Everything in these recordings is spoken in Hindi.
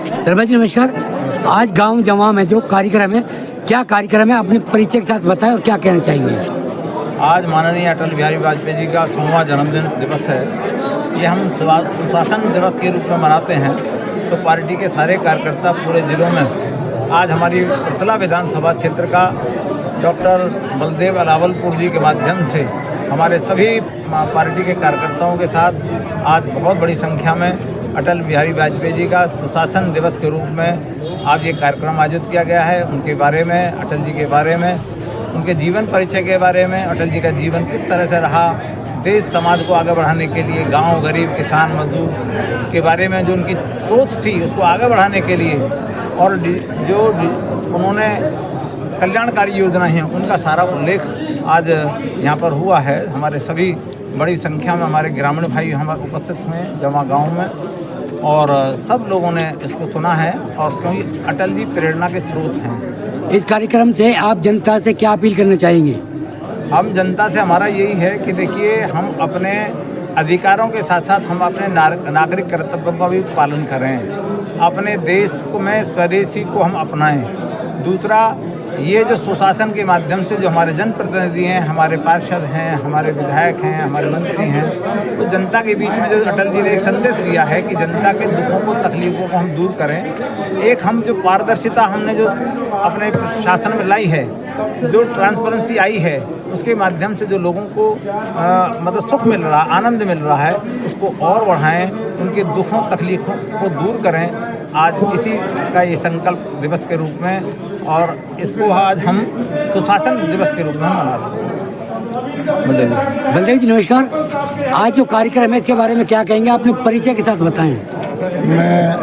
शर्मा जी नमस्कार। आज गांव जमा में जो कार्यक्रम है, क्या कार्यक्रम है, अपने परिचय के साथ बताएं और क्या कहना चाहेंगे। आज माननीय अटल बिहारी वाजपेयी जी का 100वां जन्मदिन दिवस है। ये हम सुशासन दिवस के रूप में मनाते हैं। तो पार्टी के सारे कार्यकर्ता पूरे जिलों में आज हमारी पृथला विधानसभा क्षेत्र का डॉक्टर बलदेव अलावलपुर जी के माध्यम से हमारे सभी पार्टी के कार्यकर्ताओं के साथ आज बहुत बड़ी संख्या में अटल बिहारी वाजपेयी जी का सुशासन दिवस के रूप में आज ये कार्यक्रम आयोजित किया गया है। उनके बारे में, अटल जी के बारे में, उनके जीवन परिचय के बारे में, अटल जी का जीवन किस तरह से रहा, देश समाज को आगे बढ़ाने के लिए, गांव, गरीब, किसान, मजदूर के बारे में जो उनकी सोच थी उसको आगे बढ़ाने के लिए, और जो उन्होंने कल्याणकारी योजनाएं हैं उनका सारा उल्लेख आज यहाँ पर हुआ है। हमारे सभी बड़ी संख्या में हमारे ग्रामीण भाई हमारे उपस्थित हुए जमा गाँव में, और सब लोगों ने इसको सुना है। और क्योंकि अटल जी प्रेरणा के स्रोत हैं। इस कार्यक्रम से आप जनता से क्या अपील करना चाहेंगे। हम जनता से, हमारा यही है कि देखिए, हम अपने अधिकारों के साथ साथ हम अपने नागरिक कर्तव्यों का भी पालन करें, अपने देश को में स्वदेशी को हम अपनाएं। दूसरा, ये जो सुशासन के माध्यम से जो हमारे जनप्रतिनिधि हैं, हमारे पार्षद हैं, हमारे विधायक हैं, हमारे मंत्री हैं, तो जनता के बीच में जो अटल जी ने एक संदेश दिया है कि जनता के दुखों को, तकलीफों को हम दूर करें। एक हम जो पारदर्शिता हमने जो अपने शासन में लाई है, जो ट्रांसपेरेंसी आई है, उसके माध्यम से जो लोगों को मतलब सुख मिल रहा, आनंद मिल रहा है, उसको और बढ़ाएं, उनके दुखों तकलीफों को दूर करें। आज इसी का ये संकल्प दिवस के रूप में, और इसको आज हम सुशासन दिवस के रूप में मना रहे हैं। बलदेव जी नमस्कार। आज जो कार्यक्रम है इसके बारे में क्या कहेंगे, अपने परिचय के साथ बताएं। मैं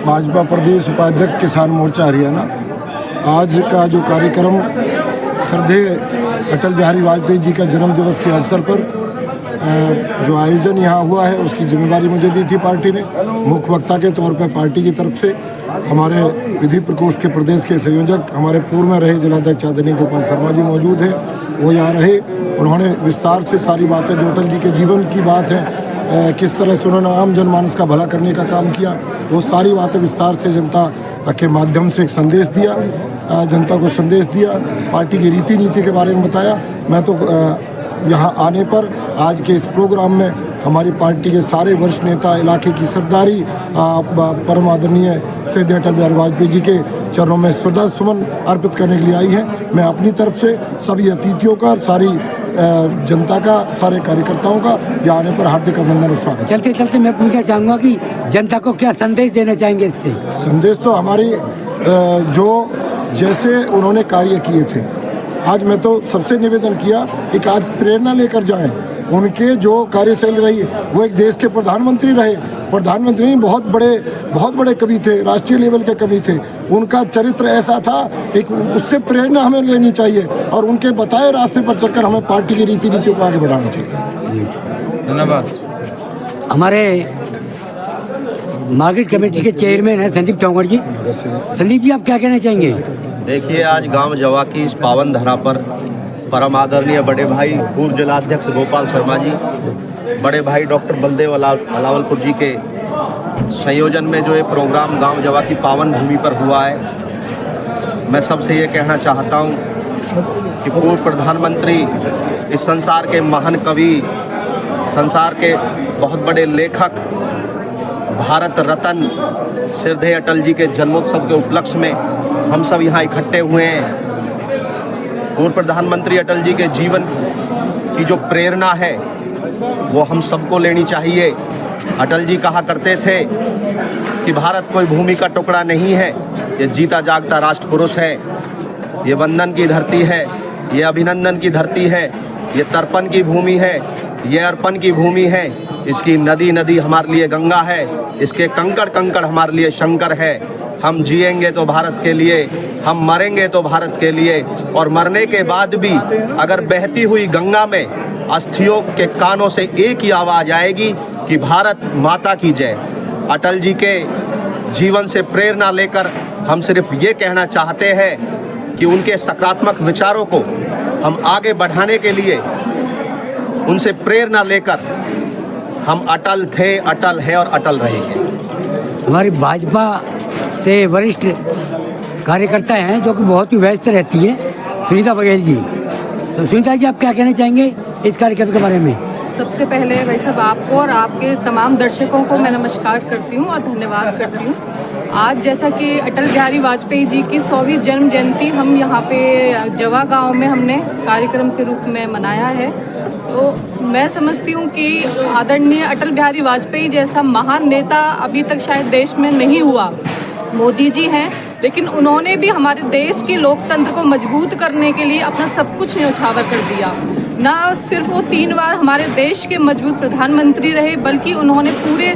भाजपा प्रदेश उपाध्यक्ष किसान मोर्चा हरियाणा। आज का जो कार्यक्रम श्रद्धेय अटल बिहारी वाजपेयी जी का जन्म दिवस के अवसर पर जो आयोजन यहाँ हुआ है, उसकी जिम्मेदारी मुझे दी थी पार्टी ने। मुख्य वक्ता के तौर पर पार्टी की तरफ से हमारे विधि प्रकोष्ठ के प्रदेश के संयोजक, हमारे पूर्व में रहे जिलाध्यक्ष आदरणीय गोपाल शर्मा जी मौजूद हैं, वो यहाँ रहे। उन्होंने विस्तार से सारी बातें जो अटल जी के जीवन की बात है, किस तरह से उन्होंने आम जनमानस का भला करने का काम किया, वो सारी बातें विस्तार से जनता के माध्यम से एक संदेश दिया, जनता को संदेश दिया, पार्टी की रीति नीति के बारे में बताया। मैं तो यहाँ आने पर आज के इस प्रोग्राम में हमारी पार्टी के सारे वरिष्ठ नेता, इलाके की सरदारी, परम आदरणीय श्रद्धेय अटल बिहारी वाजपेयी जी के चरणों में श्रद्धा सुमन अर्पित करने के लिए आई है। मैं अपनी तरफ से सभी अतिथियों का, सारी जनता का, सारे कार्यकर्ताओं का यहाँ आने पर हार्दिक अभिनंदन और स्वागत। चलते चलते मैं पूछना चाहूँगा कि जनता को क्या संदेश देना चाहेंगे इससे। संदेश तो हमारी जो जैसे उन्होंने कार्य किए थे, आज मैं तो सबसे निवेदन किया कि आज प्रेरणा लेकर जाएं। उनके जो कार्यशैली रही, वो एक देश के प्रधानमंत्री रहे। प्रधानमंत्री बहुत बड़े कवि थे, राष्ट्रीय लेवल के कवि थे। उनका चरित्र ऐसा था, एक उससे प्रेरणा हमें लेनी चाहिए, और उनके बताए रास्ते पर चलकर हमें पार्टी की रीति नीतियों को आगे बढ़ाना चाहिए। धन्यवाद। हमारे मार्केट कमेटी के चेयरमैन हैं संदीप तोमर जी। संदीप जी, आप क्या कहना चाहेंगे। देखिए, आज गांव जवा की इस पावन धरा पर परम आदरणीय बड़े भाई पूर्व जिलाध्यक्ष गोपाल शर्मा जी, बड़े भाई डॉक्टर बलदेव अलावलपुर जी के संयोजन में जो ये प्रोग्राम गांव जवा की पावन भूमि पर हुआ है, मैं सबसे ये कहना चाहता हूँ कि पूर्व प्रधानमंत्री, इस संसार के महान कवि, संसार के बहुत बड़े लेखक, भारत रत्न श्रद्धेय अटल जी के जन्मोत्सव के उपलक्ष्य में हम सब यहाँ इकट्ठे हुए हैं। पूर्व प्रधानमंत्री अटल जी के जीवन की जो प्रेरणा है वो हम सबको लेनी चाहिए। अटल जी कहा करते थे कि भारत कोई भूमि का टुकड़ा नहीं है, ये जीता जागता राष्ट्र पुरुष है, ये वंदन की धरती है, ये अभिनंदन की धरती है, ये तर्पण की भूमि है, ये अर्पण की भूमि है। इसकी नदी नदी हमारे लिए गंगा है, इसके कंकड़ कंकड़ हमारे लिए शंकर है। हम जिएंगे तो भारत के लिए, हम मरेंगे तो भारत के लिए, और मरने के बाद भी अगर बहती हुई गंगा में अस्थियों के कानों से एक ही आवाज़ आएगी कि भारत माता की जय। अटल जी के जीवन से प्रेरणा लेकर हम सिर्फ ये कहना चाहते हैं कि उनके सकारात्मक विचारों को हम आगे बढ़ाने के लिए उनसे प्रेरणा लेकर हम अटल थे, अटल है और अटल रहेंगे। हमारी भाजपा से वरिष्ठ कार्यकर्ता हैं जो कि बहुत ही व्यस्त रहती है, सुनीता बघेल जी। तो सुनीता जी, आप क्या कहना चाहेंगे इस कार्यक्रम के बारे में? सबसे पहले भाई साहब आपको और आपके तमाम दर्शकों को मैं नमस्कार करती हूँ और धन्यवाद करती हूँ। आज जैसा कि अटल बिहारी वाजपेयी जी की 100वीं जन्म जयंती हम यहाँ पे जवा गांव में हमने कार्यक्रम के रूप में मनाया है। तो मैं समझती हूँ कि आदरणीय अटल बिहारी वाजपेयी जैसा महान नेता अभी तक शायद देश में नहीं हुआ। मोदी जी हैं, लेकिन उन्होंने भी हमारे देश के लोकतंत्र को मजबूत करने के लिए अपना सब कुछ न्यौछावर कर दिया। ना सिर्फ वो 3 बार हमारे देश के मजबूत प्रधानमंत्री रहे, बल्कि उन्होंने पूरे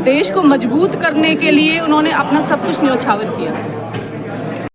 देश को मजबूत करने के लिए उन्होंने अपना सब कुछ न्यौछावर किया।